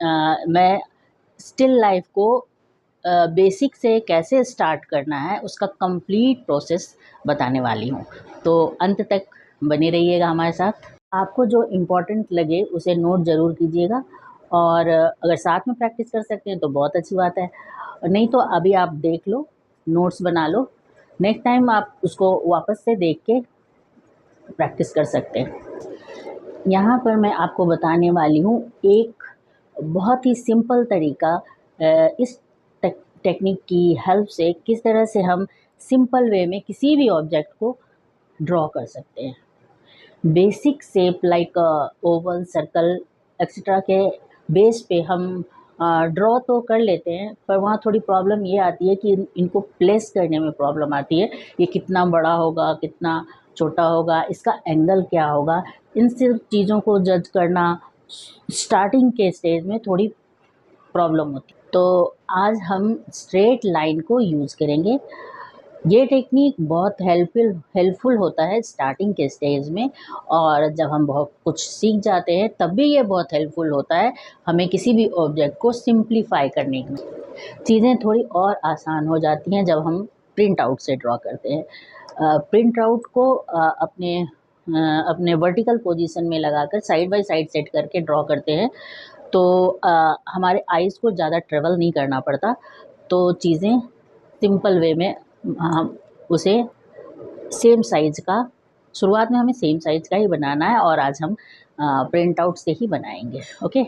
मैं still life को basic से कैसे स्टार्ट करना है उसका कंप्लीट प्रोसेस बताने वाली हूँ। तो अंत तक बने रहिएगा हमारे साथ। आपको जो इम्पोर्टेंट लगे उसे नोट ज़रूर कीजिएगा, और अगर साथ में प्रैक्टिस कर सकते हैं तो बहुत अच्छी बात है, नहीं तो अभी आप देख लो, नोट्स बना लो, नेक्स्ट टाइम आप उसको वापस से देख के प्रैक्टिस कर सकते हैं। यहाँ पर मैं आपको बताने वाली हूँ एक बहुत ही सिंपल तरीका, इस टेक्निक की हेल्प से किस तरह से हम सिंपल वे में किसी भी ऑब्जेक्ट को ड्रॉ कर सकते हैं। Basic shape like Oval, circle etcetera के बेस पे हम ड्रॉ तो कर लेते हैं, पर वहाँ थोड़ी प्रॉब्लम ये आती है कि इनको प्लेस करने में प्रॉब्लम आती है। ये कितना बड़ा होगा, कितना छोटा होगा, इसका एंगल क्या होगा, इन सब चीज़ों को जज करना स्टार्टिंग के स्टेज में थोड़ी प्रॉब्लम होती है। तो आज हम स्ट्रेट लाइन को यूज़ करेंगे। ये टेक्निक बहुत हेल्पफुल होता है स्टार्टिंग के स्टेज में, और जब हम बहुत कुछ सीख जाते हैं तब भी ये बहुत हेल्पफुल होता है हमें किसी भी ऑब्जेक्ट को सिंप्लीफाई करने में। चीज़ें थोड़ी और आसान हो जाती हैं जब हम प्रिंट आउट से ड्रॉ करते हैं। प्रिंट आउट को अपने वर्टिकल पोजीशन में लगाकर साइड बाय साइड सेट करके ड्रॉ करते हैं, तो हमारे आइज़ को ज़्यादा ट्रेवल नहीं करना पड़ता, तो चीज़ें सिंपल वे में हम उसे सेम साइज़ का, शुरुआत में हमें सेम साइज़ का ही बनाना है, और आज हम प्रिंट आउट से ही बनाएंगे। ओके,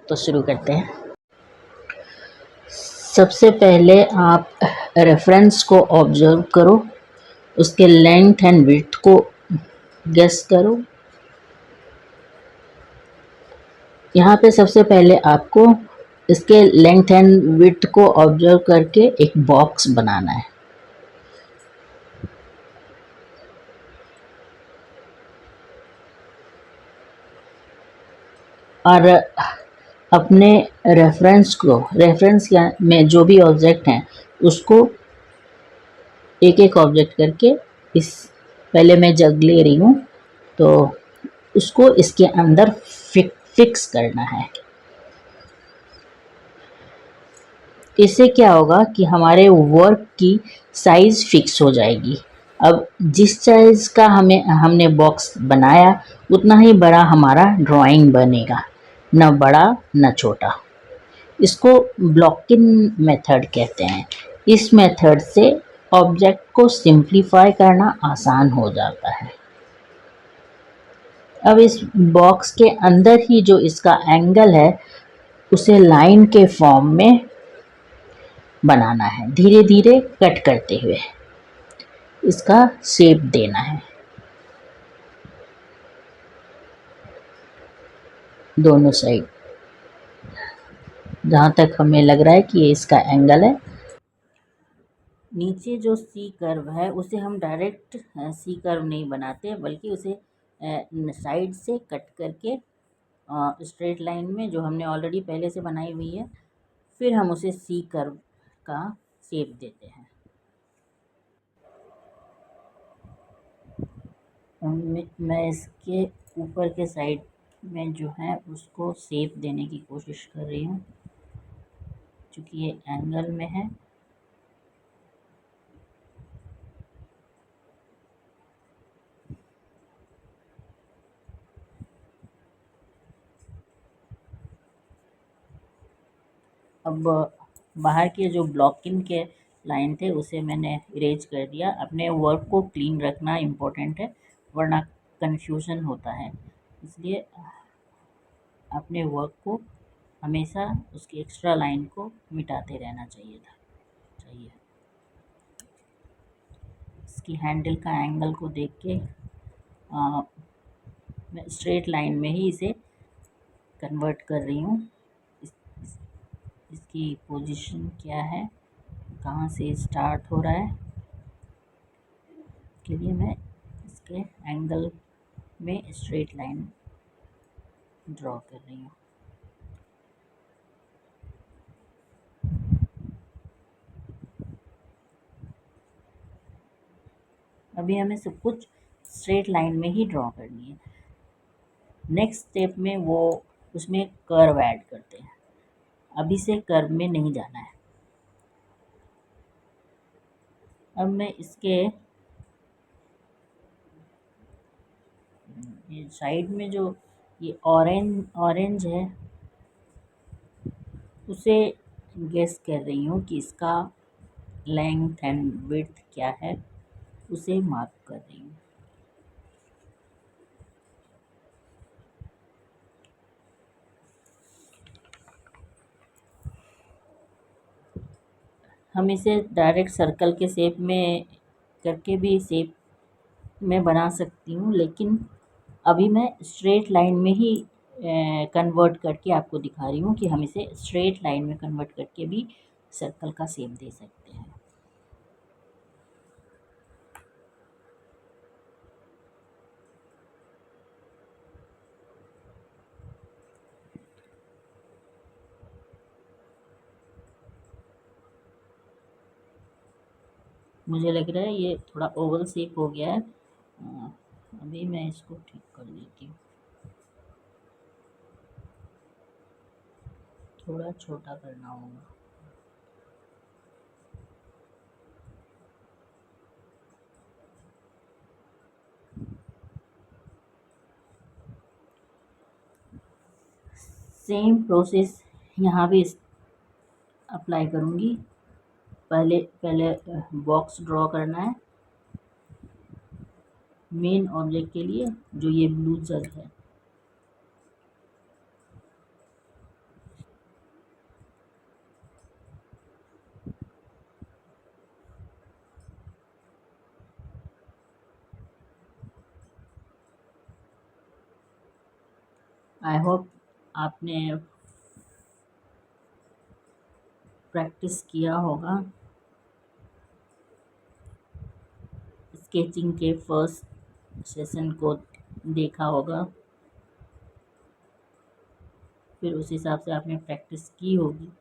तो शुरू करते हैं। सबसे पहले आप रेफरेंस को ऑब्जर्व करो, उसके लेंथ एंड विड्थ को गेस करो। यहाँ पे सबसे पहले आपको इसके लेंथ एंड विड्थ को ऑब्जर्व करके एक बॉक्स बनाना है। और अपने रेफरेंस में जो भी ऑब्जेक्ट हैं उसको एक एक ऑब्जेक्ट करके, इस पहले मैं जग ले रही हूँ तो उसको इसके अंदर फिक्स करना है। इससे क्या होगा कि हमारे वर्क की साइज़ फिक्स हो जाएगी। अब जिस साइज़ का हमने बॉक्स बनाया उतना ही बड़ा हमारा ड्राइंग बनेगा, न बड़ा न छोटा। इसको ब्लॉकिंग मेथड कहते हैं। इस मेथड से ऑब्जेक्ट को सिंप्लीफाई करना आसान हो जाता है। अब इस बॉक्स के अंदर ही जो इसका एंगल है उसे लाइन के फॉर्म में बनाना है, धीरे धीरे कट करते हुए इसका शेप देना है दोनों साइड, जहाँ तक हमें लग रहा है कि ये इसका एंगल है। नीचे जो सी कर्व है उसे हम डायरेक्ट सी कर्व नहीं बनाते, बल्कि उसे साइड से कट करके स्ट्रेट लाइन में जो हमने ऑलरेडी पहले से बनाई हुई है, फिर हम उसे सी कर्व का शेप देते हैं। मैं इसके ऊपर के साइड में जो है उसको शेप देने की कोशिश कर रही हूँ, क्योंकि ये एंगल में है। अब बाहर के जो ब्लॉकिंग के लाइन थे उसे मैंने इरेज कर दिया। अपने वर्क को क्लीन रखना इम्पोर्टेंट है, वरना कंफ्यूजन होता है। इसलिए अपने वर्क को हमेशा उसकी एक्स्ट्रा लाइन को मिटाते रहना चाहिए। इसकी हैंडल का एंगल को देख के मैं स्ट्रेट लाइन में ही इसे कन्वर्ट कर रही हूँ। इसकी पोजीशन क्या है, कहाँ से स्टार्ट हो रहा है, के लिए मैं इसके एंगल में स्ट्रेट लाइन ड्रॉ कर रही हूँ। अभी हमें सब कुछ स्ट्रेट लाइन में ही ड्रॉ करनी है। नेक्स्ट स्टेप में उसमें कर्व ऐड करते हैं। अभी से कर्व में नहीं जाना है। अब मैं इसके ये साइड में जो ये ऑरेंज ऑरेंज है उसे गेस कर रही हूँ कि इसका लेंथ एंड विड्थ क्या है, उसे मार्क कर रही हूँ। हम इसे डायरेक्ट सर्कल के शेप में करके भी शेप में बना सकती हूँ, लेकिन अभी मैं स्ट्रेट लाइन में ही कन्वर्ट करके आपको दिखा रही हूँ कि हम इसे स्ट्रेट लाइन में कन्वर्ट करके भी सर्कल का शेप दे सकते हैं। मुझे लग रहा है ये थोड़ा ओवल शेप हो गया है। अभी मैं इसको ठीक कर लेती हूँ, थोड़ा छोटा करना होगा। सेम प्रोसेस यहाँ भी अप्लाई करूँगी। पहले पहले बॉक्स ड्रॉ करना है मेन ऑब्जेक्ट के लिए, जो ये ब्लू जग है। आई होप आपने प्रैक्टिस किया होगा, स्केचिंग के फर्स्ट सेशन को देखा होगा, फिर उस हिसाब से आपने प्रैक्टिस की होगी,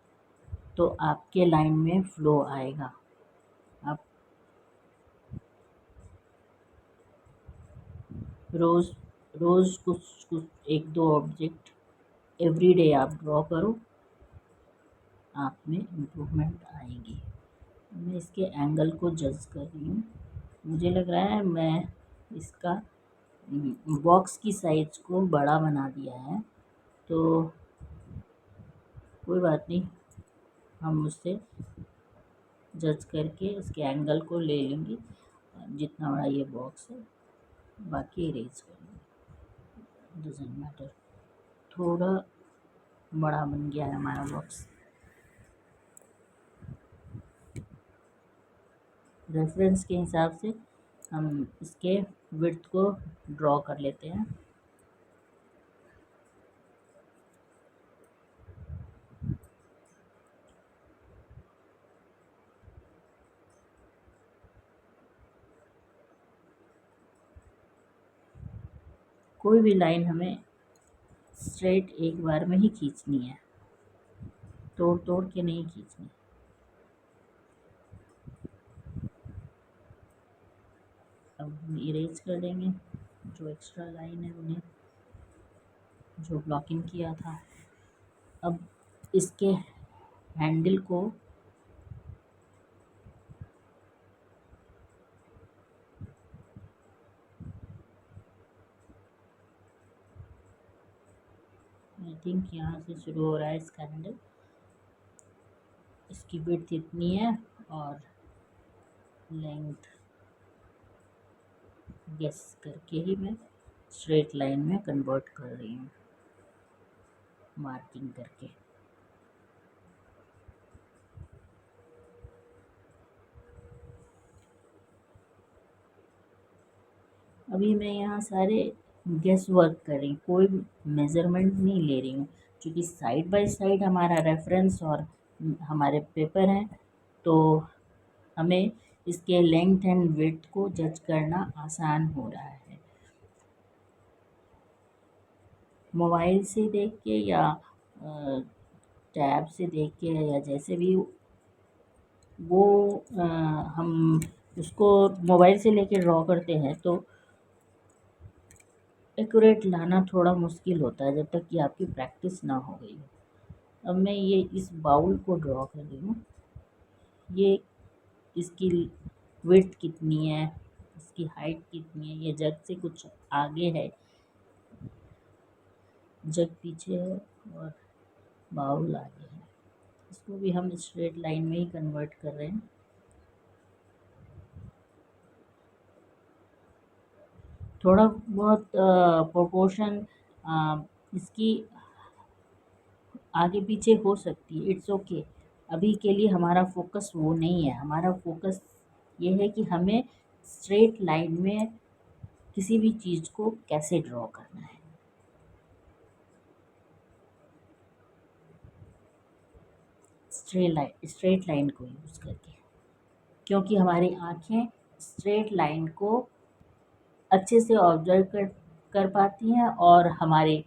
तो आपके लाइन में फ्लो आएगा। आप रोज़ रोज़ कुछ कुछ एक दो ऑब्जेक्ट एवरी डे आप ड्रॉ करो, आप में इम्प्रूवमेंट आएगी। मैं इसके एंगल को जज कर रही हूँ। मुझे लग रहा है मैं इसका बॉक्स की साइज़ को बड़ा बना दिया है, तो कोई बात नहीं, हम उससे जज करके इसके एंगल को ले लेंगे जितना बड़ा ये बॉक्स है, बाकी इरेज कर लेंगे, डजेंट मैटर। थोड़ा बड़ा बन गया है हमारा बॉक्स। रेफरेंस के हिसाब से हम इसके विड्थ को ड्रॉ कर लेते हैं। कोई भी लाइन हमें स्ट्रेट एक बार में ही खींचनी है, तोड़ तोड़ के नहीं खींचनी। अब हम इरेज कर देंगे जो एक्स्ट्रा लाइन है उन्हें, जो ब्लॉकिंग किया था। अब इसके हैंडल को आई थिंक यहाँ से शुरू हो रहा है इसका हैंडल। इसकी विड्थ इतनी है और लेंथ गेस करके ही मैं स्ट्रेट लाइन में कन्वर्ट कर रही हूँ, मार्किंग करके। अभी मैं यहाँ सारे गेस वर्क कर रही हूँ, कोई मेज़रमेंट नहीं ले रही हूँ, क्योंकि साइड बाय साइड हमारा रेफरेंस और हमारे पेपर हैं, तो हमें इसके लेंथ एंड विड्थ को जज करना आसान हो रहा है। मोबाइल से देख के या टैब से देख के या जैसे भी वो हम उसको मोबाइल से लेके ड्रॉ करते हैं तो एक्यूरेट लाना थोड़ा मुश्किल होता है, जब तक कि आपकी प्रैक्टिस ना हो गई हो। अब मैं ये इस बाउल को ड्रॉ कर रही हूँ। ये इसकी विड्थ कितनी है, इसकी हाइट कितनी है, ये जग से कुछ आगे है, जग पीछे है और बाउल आगे है। इसको भी हम स्ट्रेट लाइन में ही कन्वर्ट कर रहे हैं। थोड़ा बहुत प्रोपोर्शन इसकी आगे पीछे हो सकती है, इट्स ओके। अभी के लिए हमारा फोकस वो नहीं है, हमारा फोकस ये है कि हमें स्ट्रेट लाइन में किसी भी चीज़ को कैसे ड्रॉ करना है। स्ट्रेट लाइन को यूज़ करके, क्योंकि हमारी आँखें स्ट्रेट लाइन को अच्छे से ऑब्जर्व कर पाती हैं और हमारे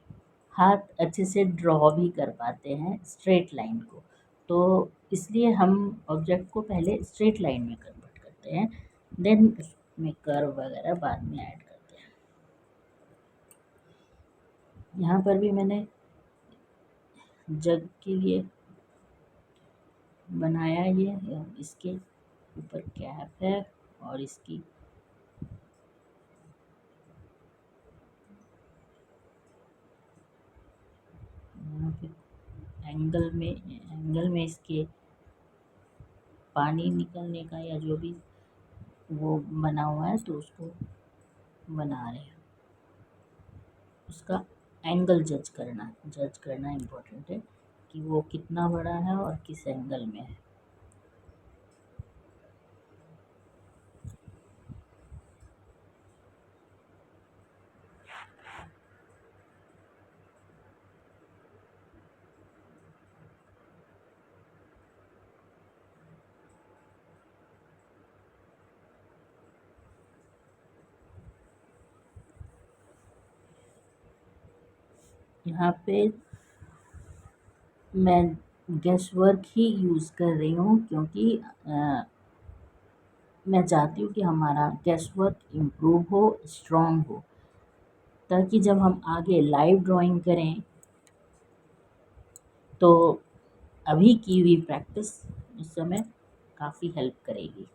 हाथ अच्छे से ड्रॉ भी कर पाते हैं स्ट्रेट लाइन को। तो इसलिए हम ऑब्जेक्ट को पहले स्ट्रेट लाइन में कन्वर्ट करते हैं, देन उसमें कर्व वगैरह बाद में ऐड करते हैं। यहाँ पर भी मैंने जग के लिए बनाया ये, इसके ऊपर कैप है और इसकी यहाँ पे एंगल में इसके पानी निकलने का या जो भी वो बना हुआ है, तो उसको बना रहे हैं। उसका एंगल जज करना इम्पोर्टेंट है कि वो कितना बड़ा है और किस एंगल में है। यहाँ पे मैं गेस वर्क ही यूज़ कर रही हूँ, क्योंकि मैं चाहती हूँ कि हमारा गेस वर्क इम्प्रूव हो, स्ट्रॉन्ग हो, ताकि जब हम आगे लाइव ड्राइंग करें तो अभी की हुई प्रैक्टिस उस समय काफ़ी हेल्प करेगी।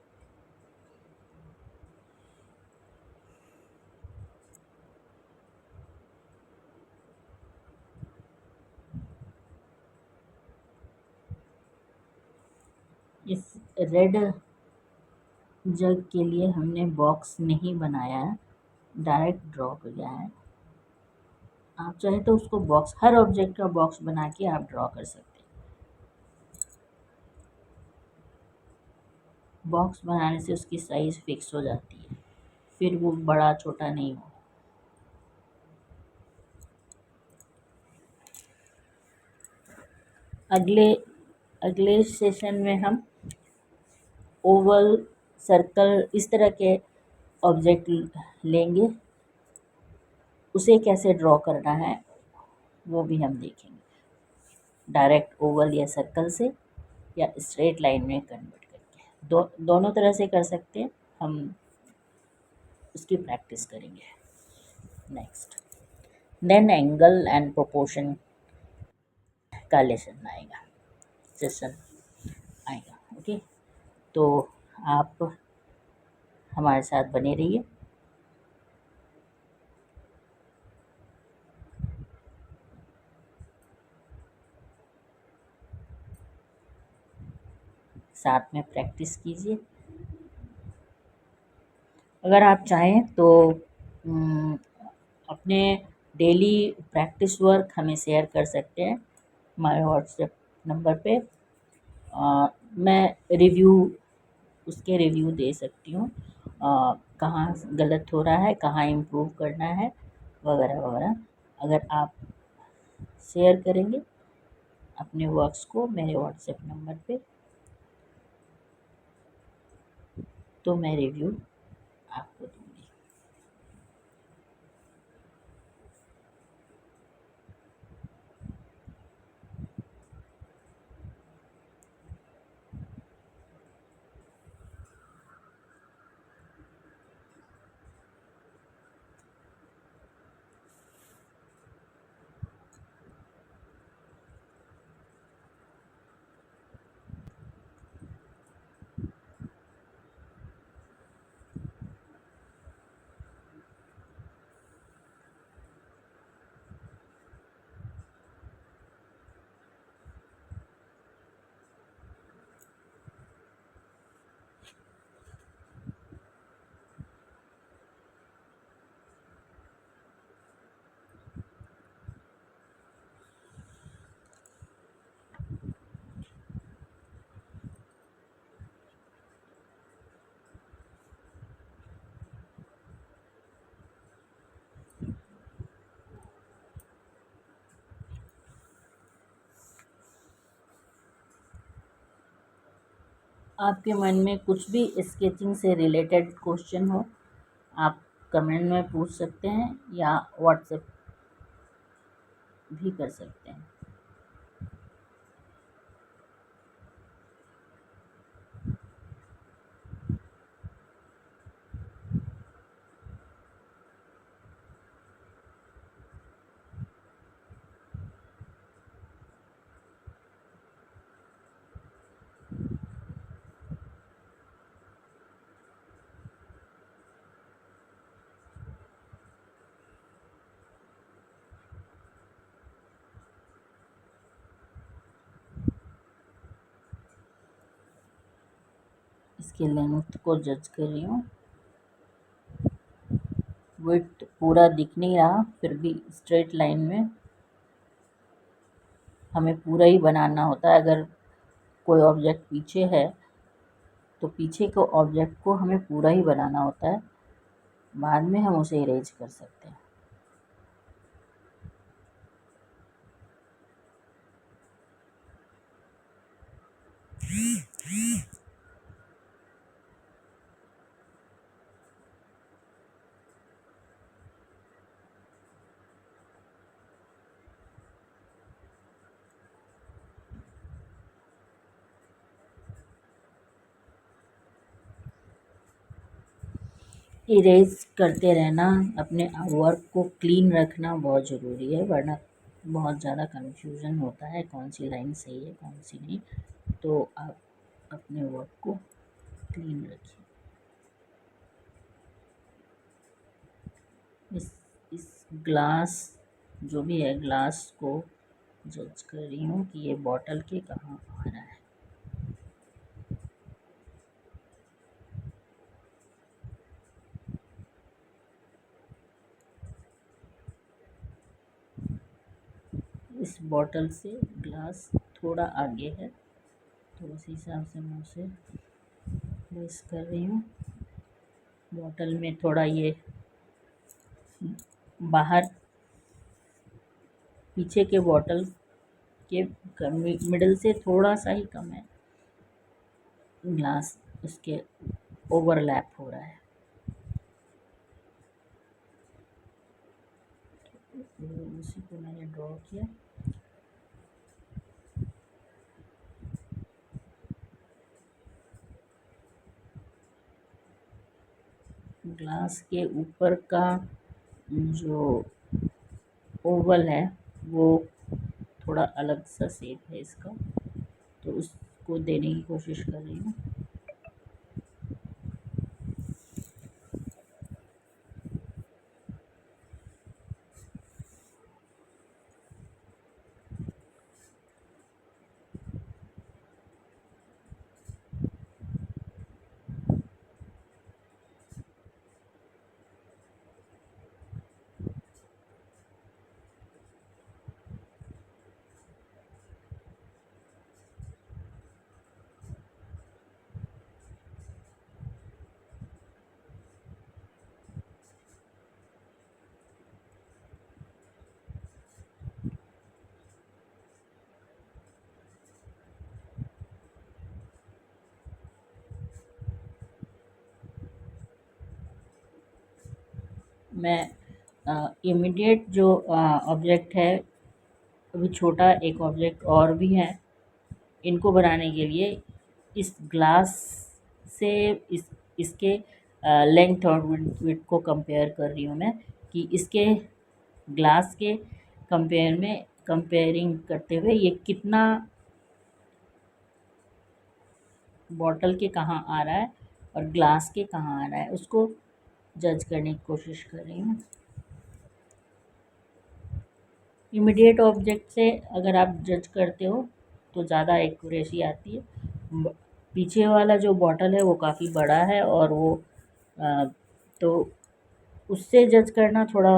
इस रेड जग के लिए हमने बॉक्स नहीं बनाया है, डायरेक्ट ड्रॉ किया है। आप चाहे तो उसको बॉक्स, हर ऑब्जेक्ट का बॉक्स बना के आप ड्रॉ कर सकते हैं। बॉक्स बनाने से उसकी साइज़ फिक्स हो जाती है, फिर वो बड़ा छोटा नहीं हो। अगले अगले सेशन में हम ओवल, सर्कल, इस तरह के ऑब्जेक्ट लेंगे, उसे कैसे ड्रॉ करना है वो भी हम देखेंगे, डायरेक्ट ओवल या सर्कल से या स्ट्रेट लाइन में कन्वर्ट करके। दोनों तरह से कर सकते हैं, हम उसकी प्रैक्टिस करेंगे next. Then angle and proportion का लेसन आएगा, सेशन आएगा। ओके, तो आप हमारे साथ बने रहिए। साथ में प्रैक्टिस कीजिए। अगर आप चाहें तो अपने डेली प्रैक्टिस वर्क हमें शेयर कर सकते हैं हमारे व्हाट्सएप नंबर पे। मैं उसके रिव्यू दे सकती हूँ, कहाँ गलत हो रहा है, कहाँ इम्प्रूव करना है, वगैरह वगैरह। अगर आप शेयर करेंगे अपने वर्क्स को मेरे व्हाट्सएप नंबर पे, तो मैं रिव्यू आपको दूँगी। आपके मन में कुछ भी स्केचिंग से रिलेटेड क्वेश्चन हो, आप कमेंट में पूछ सकते हैं या व्हाट्सएप भी कर सकते हैं। इसकी लेंथ को जज कर रही हूँ। विड्थ पूरा दिख नहीं रहा, फिर भी स्ट्रेट लाइन में हमें पूरा ही बनाना होता है। अगर कोई ऑब्जेक्ट पीछे है तो पीछे के ऑब्जेक्ट को हमें पूरा ही बनाना होता है, बाद में हम उसे इरेज कर सकते हैं। इरेज करते रहना, अपने वर्क को क्लीन रखना बहुत ज़रूरी है, वरना बहुत ज़्यादा कन्फ्यूज़न होता है कौन सी लाइन सही है कौन सी नहीं। तो आप अपने वर्क को क्लीन रखिए। इस ग्लास, जो भी है, ग्लास को जज कर रही हूँ कि ये बॉटल के कहाँ आ रहा है। इस बॉटल से ग्लास थोड़ा आगे है, तो उस हिसाब से मैं उसे प्लेस कर रही हूँ। बॉटल में थोड़ा ये बाहर, पीछे के बॉटल के मिडल से थोड़ा सा ही कम है ग्लास, उसके ओवरलैप हो रहा है। उसी को मैंने ड्रॉ किया। ग्लास के ऊपर का जो ओवल है वो थोड़ा अलग सा शेप है इसका, तो उसको देने की कोशिश कर रही हूँ। मैं इमीडिएट जो ऑब्जेक्ट है, अभी छोटा एक ऑब्जेक्ट और भी है, इनको बनाने के लिए इस ग्लास से इसके लेंथ और विड्थ को कंपेयर कर रही हूँ मैं, कि इसके ग्लास के कंपेयरिंग करते हुए ये कितना बॉटल के कहाँ आ रहा है और ग्लास के कहाँ आ रहा है, उसको जज करने की कोशिश कर रही हूँ। इमीडिएट ऑब्जेक्ट से अगर आप जज करते हो तो ज़्यादा एक्यूरेसी आती है। पीछे वाला जो बॉटल है वो काफ़ी बड़ा है और वो तो उससे जज करना थोड़ा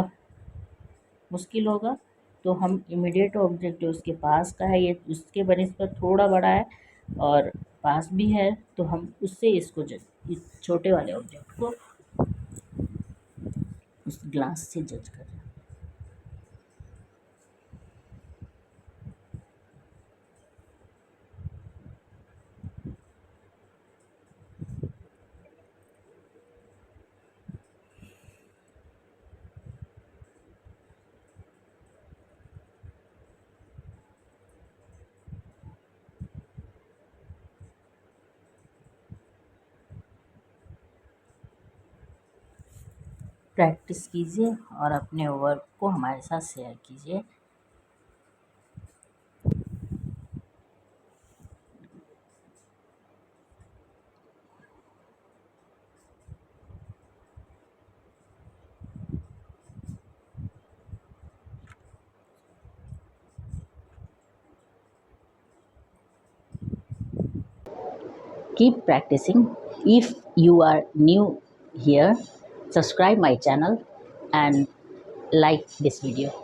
मुश्किल होगा। तो हम इमीडिएट ऑब्जेक्ट जो उसके पास का है, ये उसके बनिस्बत थोड़ा बड़ा है और पास भी है, तो हम उससे इसको जज, इस छोटे वाले ऑब्जेक्ट को उस ग्लास से जज कर रहे हैं। प्रैक्टिस कीजिए और अपने वर्क को हमारे साथ शेयर कीजिए। Keep practicing. If you are new here, subscribe my channel and like this video.